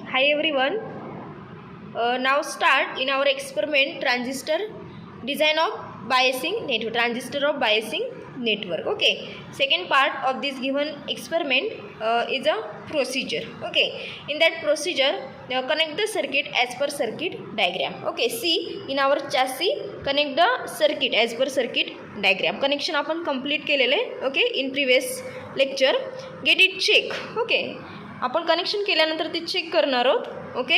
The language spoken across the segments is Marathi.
Hi everyone. Now start in our experiment transistor design of biasing network, transistor of biasing network. Okay. Second part of this given experiment is a procedure. Okay. In that procedure, connect the circuit as per circuit diagram. Okay. See in our chassis connect the circuit as per circuit diagram. Connection आपण complete केलेले. Okay. In previous lecture. Get it check. Okay. आपण कनेक्शन केल्यानंतर ते चेक करणार आहोत. Okay.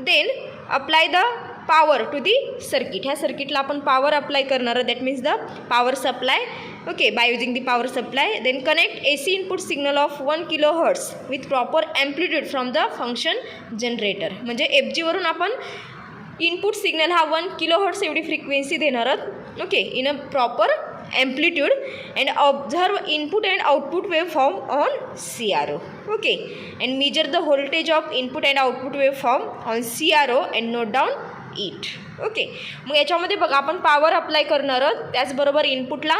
Then apply the power to the circuit. ह्या सर्किटला आपण पॉवर अप्लाय करणार आहोत. That means the power supply. Okay. By using the power supply. Then connect AC input signal of 1 kHz with proper amplitude from the function generator. म्हणजे FG वरून आपण इनपुट सिग्नल हा 1 kHz एवढी फ्रिक्वेन्सी देणार आहोत. Okay. In a proper amplitude and observe input and output waveform on CRO. Okay, and measure the voltage of input and output waveform on CRO and note down it. Okay, मग याच्यामध्ये बघा आपण पॉवर अप्लाय करणार आहोत. त्याचबरोबर इनपुटला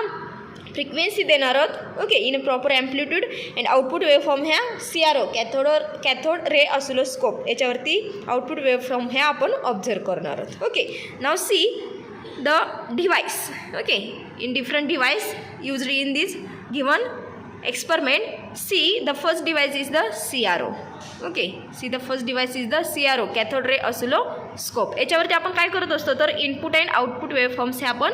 फ्रिक्वेन्सी देणार आहोत. Okay. In proper amplitude and output waveform ह्या CRO कॅथोड रे ऑसिलोस्कोप याच्यावरती आउटपुट वेवफॉर्म ह्या आपण ऑब्झर्व करणार आहोत. Okay. Now see the device. Okay, in different device used in this given experiment. See the first device is the CRO. Okay, see the first device is the CRO cathode ray oscilloscope. याच्यावरती आपण काय करत असतो तर इनपुट अँड आउटपुट वेवफॉर्म्स हे आपण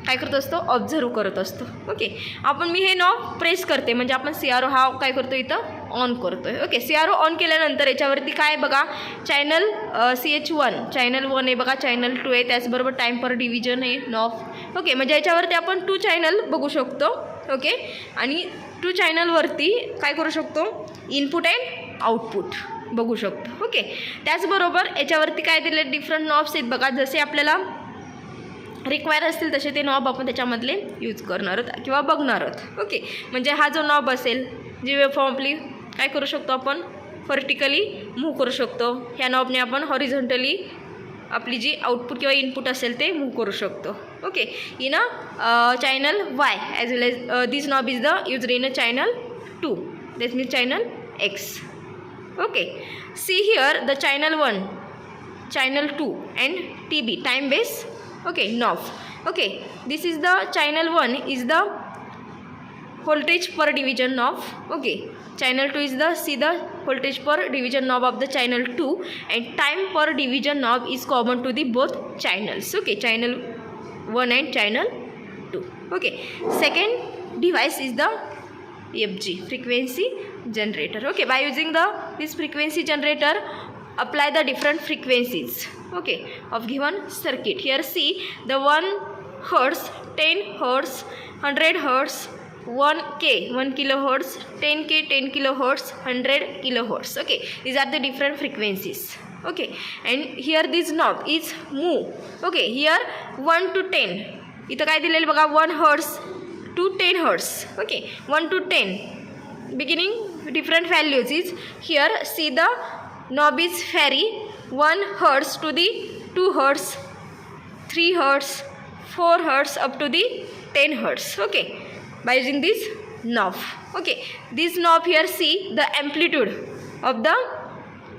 काय करत असतो ऑब्झर्व करत असतो. ओके. आपण मी हे नॉब प्रेस करते म्हणजे आपण CRO हा काय करतो इथं ऑन करतोय. ओके. CRO ऑन केल्यानंतर याच्यावरती काय बघा चॅनल CH1 चॅनल 1 आहे बघा, चॅनल 2 आहे, त्याचबरोबर टाईम पर डिव्हिजन आहे नॉब. ओके. म्हणजे याच्यावरती आपण 2 चॅनल बघू शकतो. ओके. आणि 2 चॅनलवरती काय करू शकतो इनपुट अँड आउटपुट बघू शकतो. ओके. त्याचबरोबर याच्यावरती काय दिले डिफरंट नॉब्स आहेत बघा, जसे आपल्याला रिक्वायर असतील तसे ते नॉब आपण त्याच्यामधले यूज करणार आहोत किंवा बघणार आहोत. ओके. म्हणजे हा जो नॉब असेल जी वेवफॉर्म आपली काय करू शकतो आपण व्हर्टिकली मूव्ह करू शकतो. ह्या नॉबने आपण हॉरिझॉन्टली आपली जी आउटपुट किंवा इनपुट असेल ते मूव्ह करू शकतो. Okay. In a channel Y as well as this knob is the use in a channel 2 that means channel X. Okay. See here the channel 1 channel 2 and TB time base. Okay, knob. Okay, this is the channel 1 is the voltage per division knob. Okay, channel 2 is the voltage per division knob of the channel 2 and time per division knob is common to the both channels. Okay, channel 1 and channel 2. Okay, second device is the FG frequency generator. Okay, by using this frequency generator apply the different frequencies, okay, of given circuit. Here see the 1 Hz, 10 Hz, 100 Hz, 1K 1 kilohertz, 10K 10 kilohertz, 100 kilohertz. Okay, these are the different frequencies. Okay, and here this knob is move. Okay, here 1 to 10 इथं काय दिलेलं बघा 1 Hz to 10 Hz. Okay, 1 to 10 beginning different values is here. See the knob is vary 1 Hz to the 2 Hz, 3 Hz, 4 Hz up to the 10 Hz. Okay, by using this knob. Okay, this knob here see the amplitude of the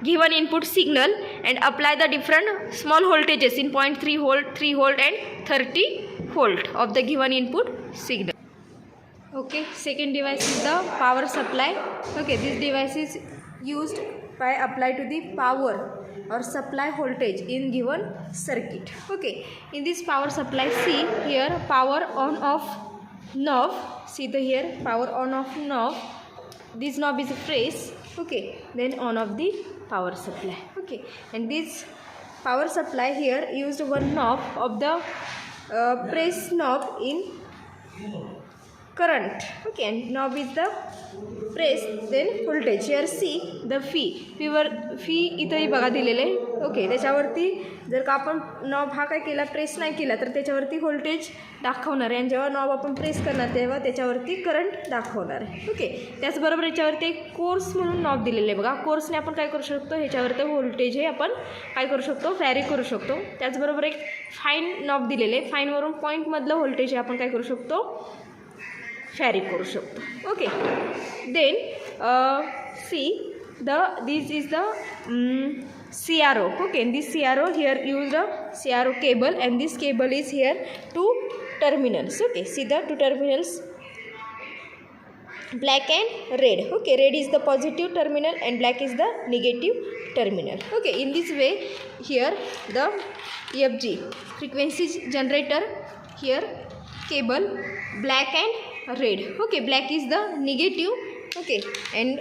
given input signal and apply the different small voltages in 0.3 volt, 3 volt and 30 volt of the given input signal. Okay, second device is the power supply. Okay, this device is used by apply to the power or supply voltage in given circuit. Okay, in this power supply see here power on off knob. See the here power on off knob. This knob is press. Okay, then on off the power supply. Okay, and this power supply here used one knob of the press knob in current. Okay, and knob is the press then voltage. Here see the fee इथंही बघा दिलेले. ओके. त्याच्यावरती जर का आपण नॉब हा काय केला प्रेस नाही केला तर त्याच्यावरती व्होल्टेज दाखवणार आहे आणि जेव्हा नॉब आपण प्रेस करणार तेव्हा त्याच्यावरती करंट दाखवणार आहे. ओके. त्याचबरोबर याच्यावरती एक कोर्स म्हणून नॉब दिलेले आहे बघा. कोर्सने आपण काय करू शकतो ह्याच्यावरती व्होल्टेज हे आपण काय करू शकतो व्हॅरी करू शकतो. त्याचबरोबर एक फाईन नॉब दिलेले आहे. फाईनवरून पॉईंटमधलं व्होल्टेज हे आपण काय करू शकतो व्हॅरी करू शकतो. Okay. Then see this is the CRO. Okay, in this CRO here use the CRO cable, and this cable is here two terminals. Okay, see the two terminals, black and red. Okay, red is the positive terminal and black is the negative terminal. Okay, in this way here the FG frequency generator, here cable black and red. Okay, black is the negative, okay, and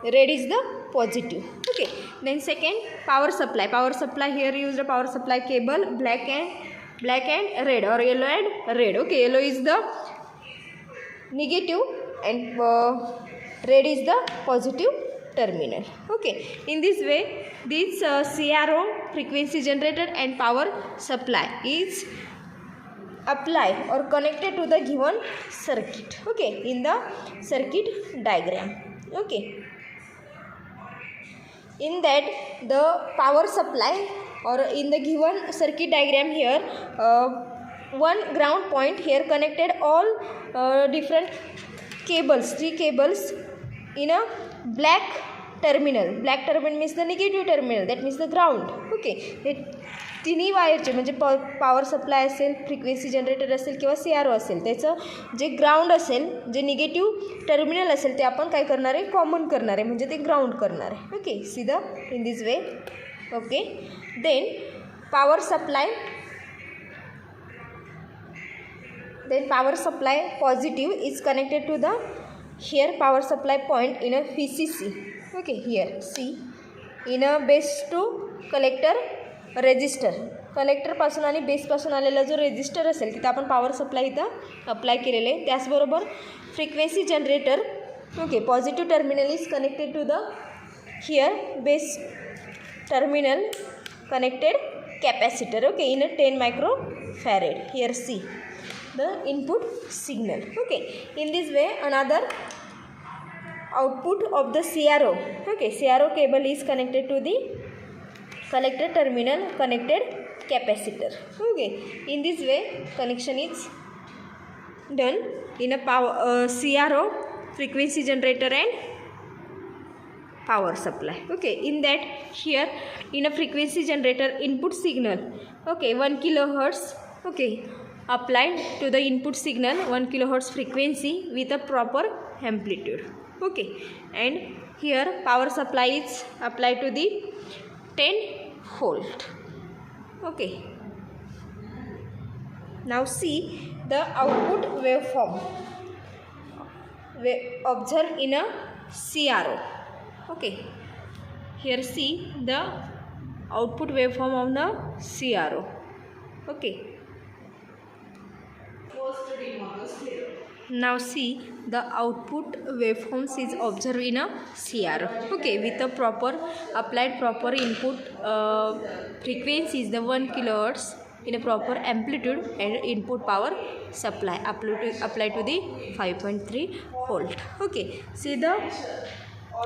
red is the positive. Okay, then second, power supply. Power supply, here use the power supply cable black and red, or yellow and red. Okay, yellow is the negative and red is the positive terminal. Okay, in this way this CRO frequency generator and power supply is applied or connected to the given circuit. Okay, in the circuit diagram. Okay, in that the power supply, or in the given circuit diagram here, one ground point here connected all different cables, three cables in a black terminal. Black terminal means the negative terminal, that means the ground. Okay, हे तिन्ही वायरचे म्हणजे पॉवर सप्लाय असेल, फ्रिक्वेन्सी जनरेटर असेल किंवा CRO असेल, त्याचं जे ग्राउंड असेल, जे निगेटिव्ह टर्मिनल असेल ते आपण काय करणार आहे, कॉमन करणार आहे, म्हणजे ते ग्राउंड करणार आहे. Okay, see the in this way. Okay, then power supply positive is connected to the here power supply point in a VCC. Okay, here see in a base to collector resistor, कलेक्टरपासून आणि बेसपासून आलेला जो रेजिस्टर असेल तिथं आपण पॉवर सप्लाय इथं अप्लाय केलेले. त्याचबरोबर frequency generator, okay, positive terminal is connected to the here base terminal connected capacitor. Okay, in 10 microfarad. Here see the input signal. Okay, in this way another output of the CRO. Okay, CRO cable is connected to the collector terminal connected capacitor. Okay, in this way connection is done in a power CRO frequency generator and power supply. Okay, in that here in a frequency generator input signal, okay, 1 kilohertz, okay, applied to the input signal 1 kilohertz frequency with a proper amplitude. Okay, and here power supply is applied to the 10 volt. Okay, now see the output waveform observed in a CRO. Okay, here see the output waveform of the CRO. Okay, now see the output waveforms is observed in a CRO. Okay, with a proper applied proper input frequency is the 1 kilohertz in a proper amplitude and input power supply applied to the 5.3 volt. Okay, see the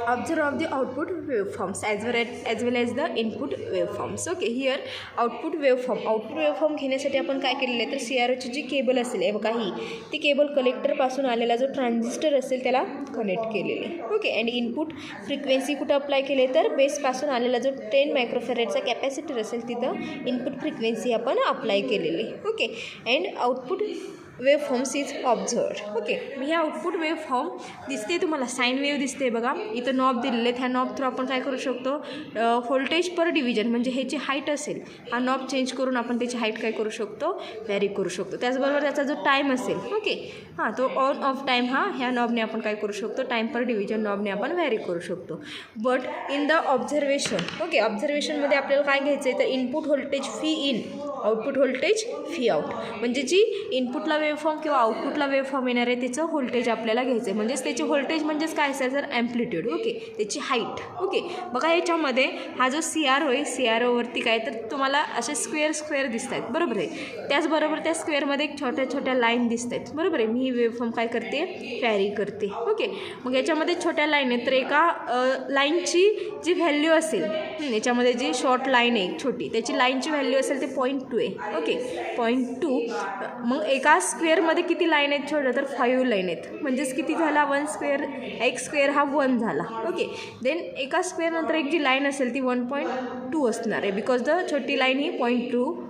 observe of the output waveforms as well as the input waveforms. Okay, here output waveform घेण्यासाठी आपण काय केलेलं आहे तर CROची जी केबल असेल बघा ही ती केबल कलेक्टरपासून आलेला जो ट्रान्झिस्टर असेल त्याला कनेक्ट केलेले. ओके, अँड इनपुट फ्रिक्वेन्सी कुठं अप्लाय केले तर बेसपासून आलेला जो 10 मायक्रोफॅरेडचा कॅपॅसिटर असेल तिथं इनपुट फ्रिक्वेन्सी आपण अप्लाय केलेली. Okay, and output waveforms is observed. Okay, ह्या आउटपुट वेवफॉर्म दिसते तुम्हाला, साईन वेव दिसते बघा, इथं नॉब दिलेले आहेत. ह्या नॉब थ्रू आपण काय करू शकतो, व्होल्टेज पर डिव्हिजन म्हणजे ह्याची हाईट असेल हा नॉब चेंज करून आपण त्याची हाईट काय करू शकतो, व्हॅरी करू शकतो. त्याचबरोबर त्याचा जो टाईम असेल, ओके, हां, तो ऑन ऑफ टाईम हा ह्या नॉबने आपण काय करू शकतो, टाईम पर डिव्हिजन नॉबने आपण व्हॅरी करू शकतो. But in the observation, okay, ऑब्झर्वेशनमध्ये आपल्याला काय घ्यायचं आहे तर input voltage phi in, output voltage phi out, म्हणजे जी इनपुटला वेवफॉर्म किंवा आउटपुटला वेवफॉर्म येणार आहे त्याचं व्होल्टेज आपल्याला घ्यायचं आहे. म्हणजेच त्याची व्होल्टेज म्हणजेच काय असेल तर ॲम्प्लिट्यूड. ओके, त्याची हाईट. ओके, बघा याच्यामध्ये हा जो CRO आहे, CROवरती काय तर तुम्हाला असे स्क्वेअर दिसत आहेत, बरोबर आहे. त्याचबरोबर त्या स्क्वेअरमध्ये एक छोट्या लाईन दिसत आहेत, बरोबर आहे. मी ही वेवफॉर्म काय करते, कॅरी करते. ओके, मग याच्यामध्ये छोट्या लाईन आहेत तर एका लाईनची जी व्हॅल्यू असेल, याच्यामध्ये जी शॉर्ट लाईन आहे छोटी त्याची लाईनची व्हॅल्यू असेल ते 0.2 आहे. ओके 0.2. मग एका स्क्वेअरमध्ये किती लाईन आहेत छोट्या तर 5 लाईन आहेत. म्हणजेच किती झाला 1 स्क्वेअर एक्स स्क्वेअर हा 1 झाला. ओके देन एका स्क्वेअरनंतर एक जी लाईन असेल ती 1.2 असणार आहे बिकॉज द छोटी लाईन ही 0.2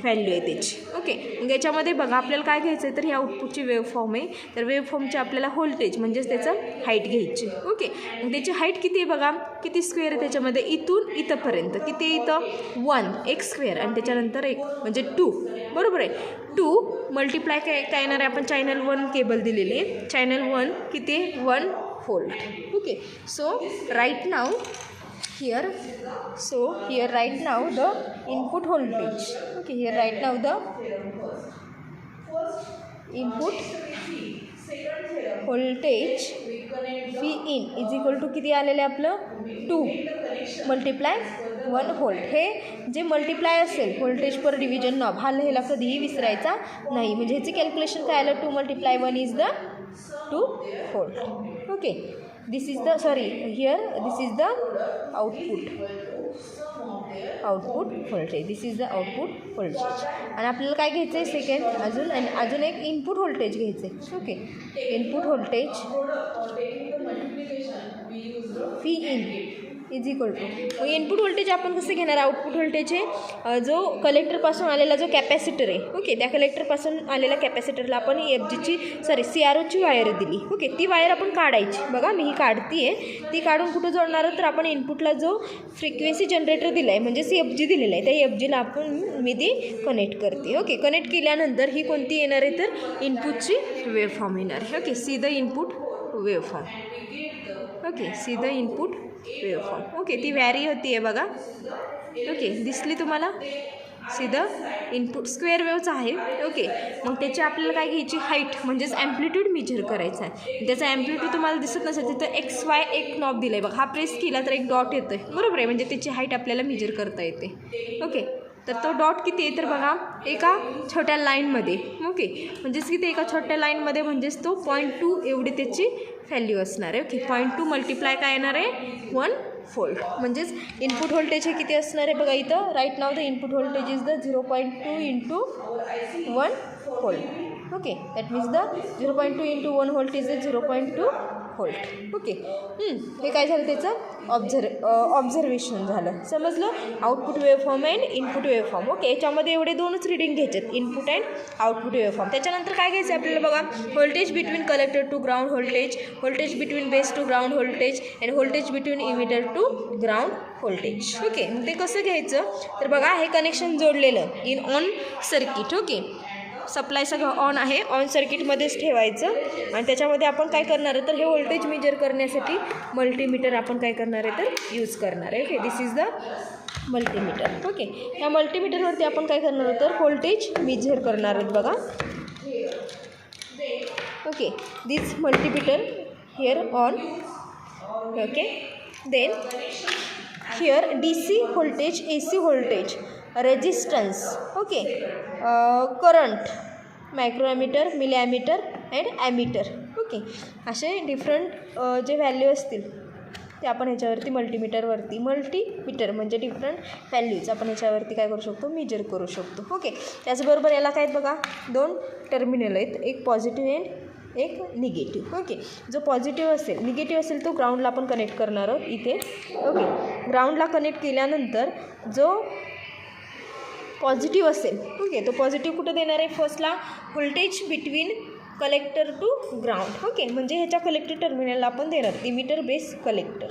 व्हॅल्यू आहे त्याची. ओके मग याच्यामध्ये बघा आपल्याला काय घ्यायचं आहे तर ही आउटपुटची वेवफॉर्म आहे. तर वेवफॉर्मची आपल्याला व्होल्टेज म्हणजेच त्याचं हाईट घ्यायची. ओके मग त्याची हाईट किती आहे बघा किती स्क्वेअर आहे त्याच्यामध्ये इथून इथंपर्यंत किती आहे इथं 1 एक स्क्वेअर आणि त्याच्यानंतर एक म्हणजे 2 बरोबर आहे. 2 मल्टिप्लाय काय येणार आहे आपण चॅनल 1 केबल दिलेली आहे. चॅनल 1 किती आहे 1 volt. Okay so right now here right now the input voltage. Okay here right now the input voltage V in is equal to किती आलेले आपलं 2 मल्टिप्लाय 1 व्होल्ट. हे जे मल्टिप्लाय असेल व्होल्टेज पर डिव्हिजन नॉब हा लिहायला कधीही विसरायचा नाही. म्हणजे ह्याची कॅल्क्युलेशन काय आलं 2 multiply 1 is the 2 volt. Okay this is the here this is the output voltage. this is the output voltage. आणि आपल्याला काय घ्यायचं आहे सेकंड अजून एक इनपुट व्होल्टेज घ्यायचं आहे. Okay input voltage V in is equal to मग इनपुट व्होल्टेज आपण कसं घेणार आउटपुट व्होल्टेज आहे जो कलेक्टरपासून आलेला जो कॅपॅसिटर आहे. ओके त्या कलेक्टरपासून आलेल्या कॅपॅसिटरला आपण FGची CROची वायर दिली. ओके ती वायर आपण काढायची. बघा मी ही काढती आहे. ती काढून कुठं जोडणार तर आपण इनपुटला जो फ्रिक्वेन्सी जनरेटर दिला आहे म्हणजेच FG दिलेला आहे त्या FGला मी ती कनेक्ट करते. ओके कनेक्ट केल्यानंतर ही कोणती येणार आहे तर इनपुटची वेवफॉर्म येणार आहे. Okay see the input waveform. Okay see the input waveform. Okay ती व्हॅरी होती आहे बघा. ओके दिसली तुम्हाला सी द इनपुट स्क्वेअर वेवचा आहे. ओके मग त्याची आपल्याला काय घ्यायची हाईट म्हणजेच ॲम्प्लिट्यूड मेजर करायचा आहे. त्याचा ॲम्प्लिट्यूड तुम्हाला दिसत नसेल तिथं XY एक नॉब दिलं आहे बघा. हा प्रेस केला तर एक डॉट येतो आहे बरोबर आहे म्हणजे त्याची हाईट आपल्याला मेजर करता येते. ओके तर तो डॉट किती आहे तर बघा एका छोट्या लाईनमध्ये. ओके म्हणजेच किती एका छोट्या लाईनमध्ये म्हणजेच तो 0.2 एवढी त्याची व्हॅल्यू असणार आहे. ओके 0.2 मल्टिप्लाय काय येणार आहे 1 व्होल्ट. म्हणजेच इनपुट व्होल्टेज हे किती असणार आहे बघा इथं right now the input voltage is the 0.2 into 1 volt. Okay that means the 0.2 into 1 volt is the 0.2 volt. Okay हे काय झालं त्याचं ऑब्झर्वेशन झालं समजलं. Output waveform and input waveform. Okay याच्यामध्ये एवढे दोनच रीडिंग घ्यायचे आहेत इनपुट अँड आउटपुट वेवफॉर्म. त्याच्यानंतर काय घ्यायचं आहे आपल्याला बघा voltage between collector to ground voltage voltage between base to ground voltage and voltage between emitter to ground voltage. Okay मग ते कसं घ्यायचं तर बघा हे कनेक्शन जोडलेलं in on circuit. Okay supply सगळं ऑन आहे ऑन सर्किटमध्येच ठेवायचं आणि त्याच्यामध्ये आपण काय करणार आहे तर हे व्होल्टेज मेजर करण्यासाठी मल्टीमीटर आपण काय करणार आहे तर यूज करणार आहे. Okay this is the multimeter. Okay ह्या मल्टीमीटरवरती आपण काय करणार आहोत तर व्होल्टेज मेजर करणार आहोत बघा. Okay this multimeter here on. Okay then here DC voltage AC voltage resistance. Okay current microammeter milliammeter and ammeter. Okay असे डिफरंट जे व्हॅल्यू असतील ते आपण ह्याच्यावरती मल्टीमीटरवरती मल्टीमीटर म्हणजे डिफरंट व्हॅल्यूज आपण ह्याच्यावरती काय करू शकतो मेजर करू शकतो. ओके त्याचबरोबर याला काय बघा 2 टर्मिनल आहेत एक पॉझिटिव्ह अँड एक निगेटिव्ह. ओके जो पॉझिटिव्ह असेल निगेटिव्ह असेल तो ग्राउंडला आपण कनेक्ट करणार आहोत इथे. ओके ग्राउंडला कनेक्ट केल्यानंतर जो पॉझिटिव्ह असेल ओके तो पॉझिटिव्ह कुठं देणार आहे फर्स्टला voltage between collector to ground. Okay म्हणजे ह्याच्या कलेक्टर टर्मिनलला आपण देणार इमिटर बेस कलेक्टर.